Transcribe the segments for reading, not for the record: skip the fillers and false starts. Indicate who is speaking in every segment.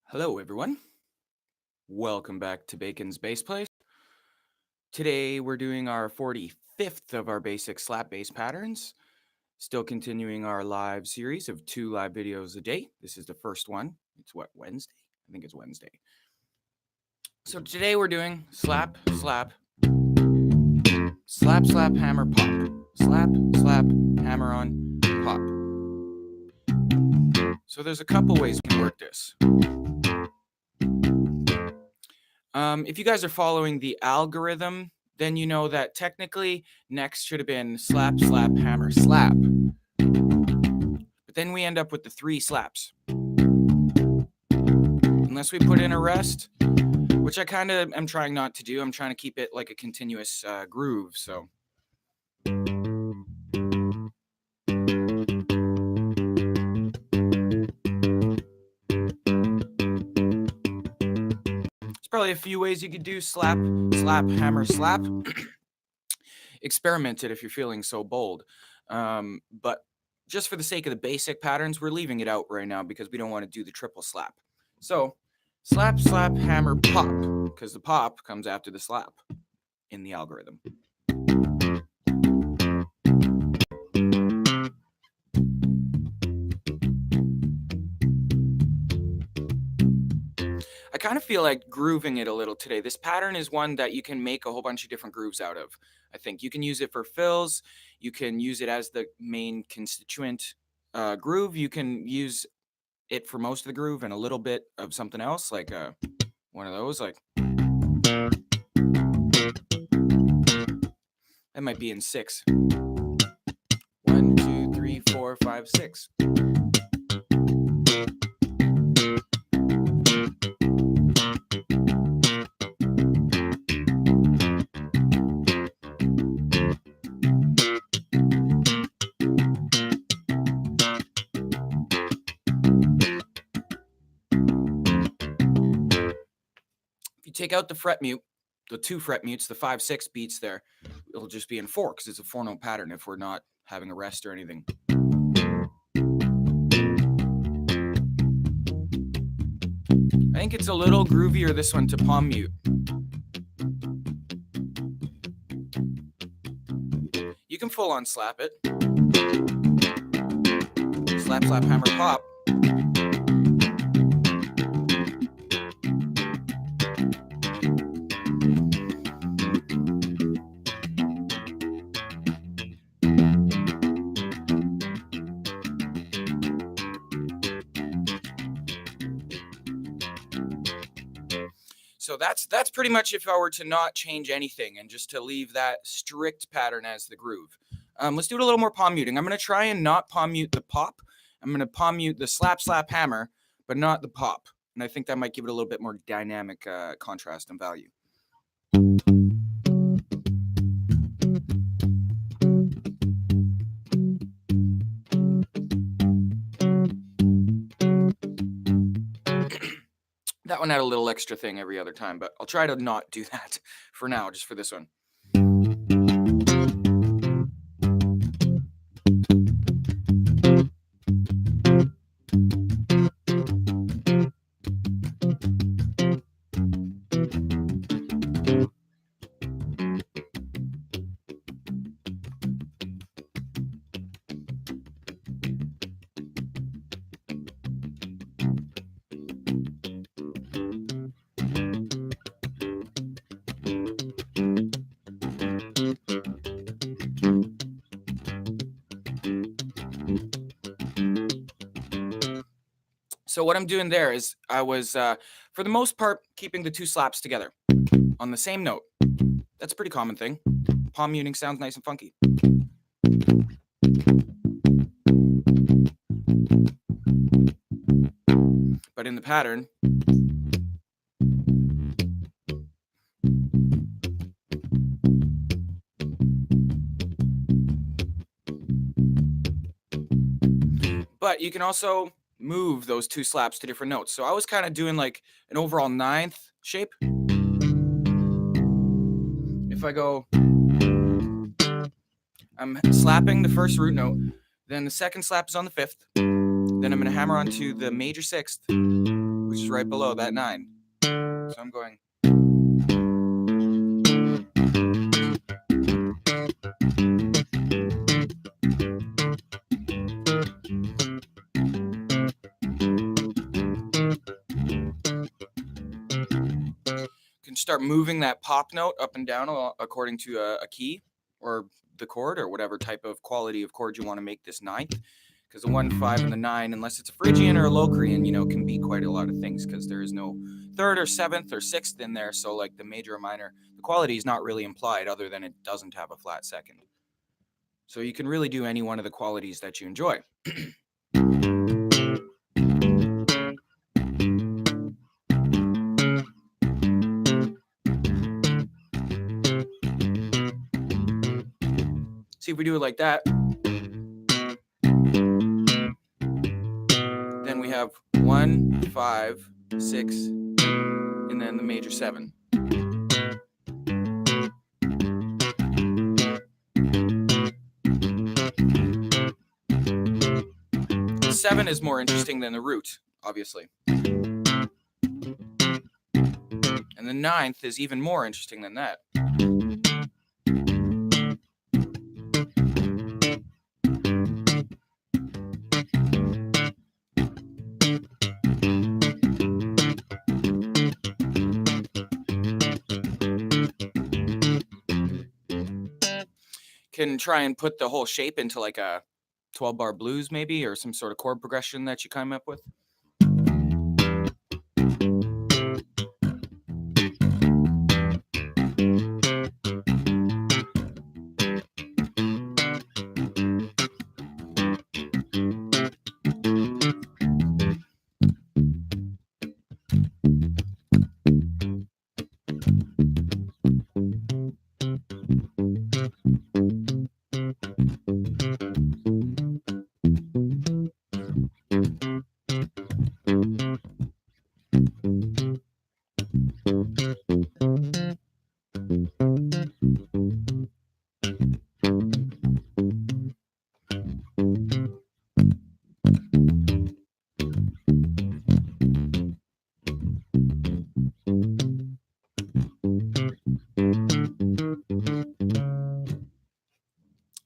Speaker 1: Hello, everyone. Welcome back to Bacon's Bass Place. Today, we're doing our 45th of our basic slap bass patterns. Still continuing our live series of 2 live videos a day. This is the first one. It's Wednesday? I think it's Wednesday. So today we're doing slap, slap, slap, slap, hammer, pop. Slap, slap, hammer on, pop. So there's a couple ways we can work this. If you guys are following the algorithm, then you know that technically next should have been slap, slap, hammer, slap. But then we end up with the 3 slaps. Unless we put in a rest, which I kind of am trying not to do. I'm trying to keep it like a continuous groove, so. There's probably a few ways you could do slap, slap, hammer, slap. Experiment it if you're feeling so bold. But just for the sake of the basic patterns, we're leaving it out right now because we don't want to do the triple slap. So slap, slap, hammer, pop, because the pop comes after the slap in the algorithm. I kind of feel like grooving it a little today. This pattern is one that you can make a whole bunch of different grooves out of. I think you can use it for fills. You can use it as the main constituent groove. You can use it for most of the groove and a little bit of something else, like one of those. Like that might be in 6. 1, 2, 3, 4, 5, 6. If you take out the fret mute, the 2 fret mutes, the 5, 6 beats there, it'll just be in 4 because it's a 4-note pattern if we're not having a rest or anything. I think it's a little groovier, this one, to palm mute. You can full on slap it. Slap, slap, hammer, pop. So that's pretty much if I were to not change anything and just to leave that strict pattern as the groove. Let's do it a little more palm muting. I'm going to try and not palm mute the pop. I'm going to palm mute the slap, slap, hammer, but not the pop. And I think that might give it a little bit more dynamic contrast and value. That one had a little extra thing every other time, but I'll try to not do that for now, just for this one. So what I'm doing there is I was, for the most part, keeping the 2 slaps together on the same note. That's a pretty common thing. Palm muting sounds nice and funky. But in the pattern, but you can also move those 2 slaps to different notes. So I was kind of doing like an overall 9th shape. If I go, I'm slapping the first root note, then the second slap is on the 5th, then I'm going to hammer onto the major 6th, which is is right below that 9. So I'm going. Can start moving that pop note up and down according to a key or the chord or whatever type of quality of chord you want to make this 9th. Because the 1, 5, and the 9, unless it's a Phrygian or a Locrian, can be quite a lot of things because there is no 3rd or 7th or 6th in there. So like the major or minor, the quality is not really implied other than it doesn't have a flat 2nd. So you can really do any one of the qualities that you enjoy. See if we do it like that. Then we have 1, 5, 6, and then the major 7. The 7 is more interesting than the root, obviously. And the 9th is even more interesting than that. Can try and put the whole shape into like a 12-bar blues maybe, or some sort of chord progression that you come up with.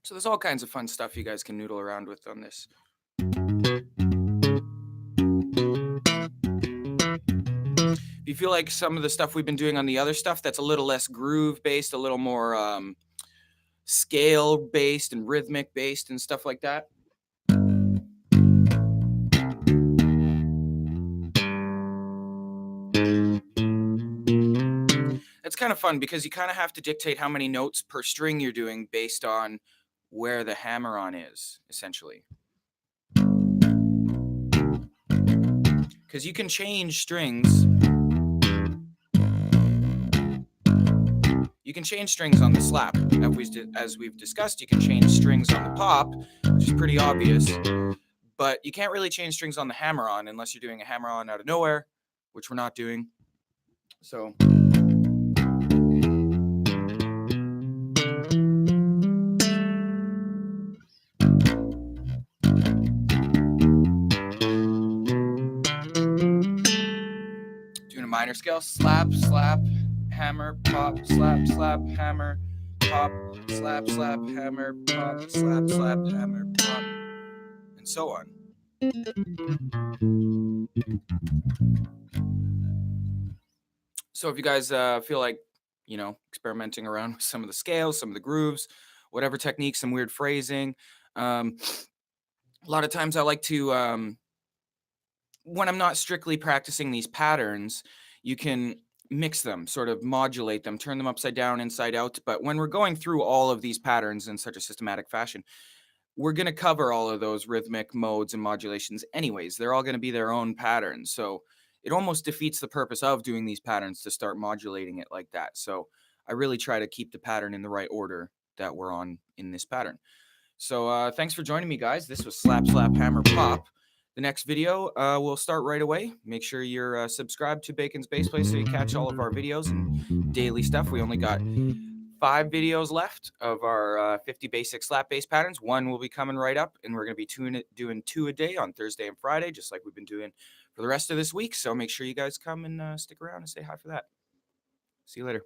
Speaker 1: So there's all kinds of fun stuff you guys can noodle around with on this. If you feel like some of the stuff we've been doing on the other stuff that's a little less groove based, a little more scale based and rhythmic based and stuff like that, it's kind of fun because you kind of have to dictate how many notes per string you're doing based on where the hammer-on is, essentially. Because you can change strings. You can change strings on the slap. As we've discussed, you can change strings on the pop, which is pretty obvious. But you can't really change strings on the hammer-on unless you're doing a hammer-on out of nowhere, which we're not doing. So... doing a minor scale, slap, slap, hammer, pop, slap, slap, hammer, pop, slap, slap, hammer, pop, slap, slap, hammer, pop, and so on. So if you guys feel like, experimenting around with some of the scales, some of the grooves, whatever technique, some weird phrasing, a lot of times I like to, when I'm not strictly practicing these patterns, you can mix them, sort of modulate them, turn them upside down, inside out. But when we're going through all of these patterns in such a systematic fashion, we're going to cover all of those rhythmic modes and modulations anyways. They're all going to be their own patterns. So it almost defeats the purpose of doing these patterns to start modulating it like that. So I really try to keep the pattern in the right order that we're on in this pattern. So thanks for joining me, guys. This was Slap, Slap, Hammer, Pop. The next video will start right away. Make sure you're subscribed to Bacon's Bass Play so you catch all of our videos and daily stuff. We only got 5 videos left of our 50 basic slap bass patterns. One will be coming right up, and we're going to be doing 2 a day on Thursday and Friday, just like we've been doing for the rest of this week. So make sure you guys come and stick around and say hi for that. See you later.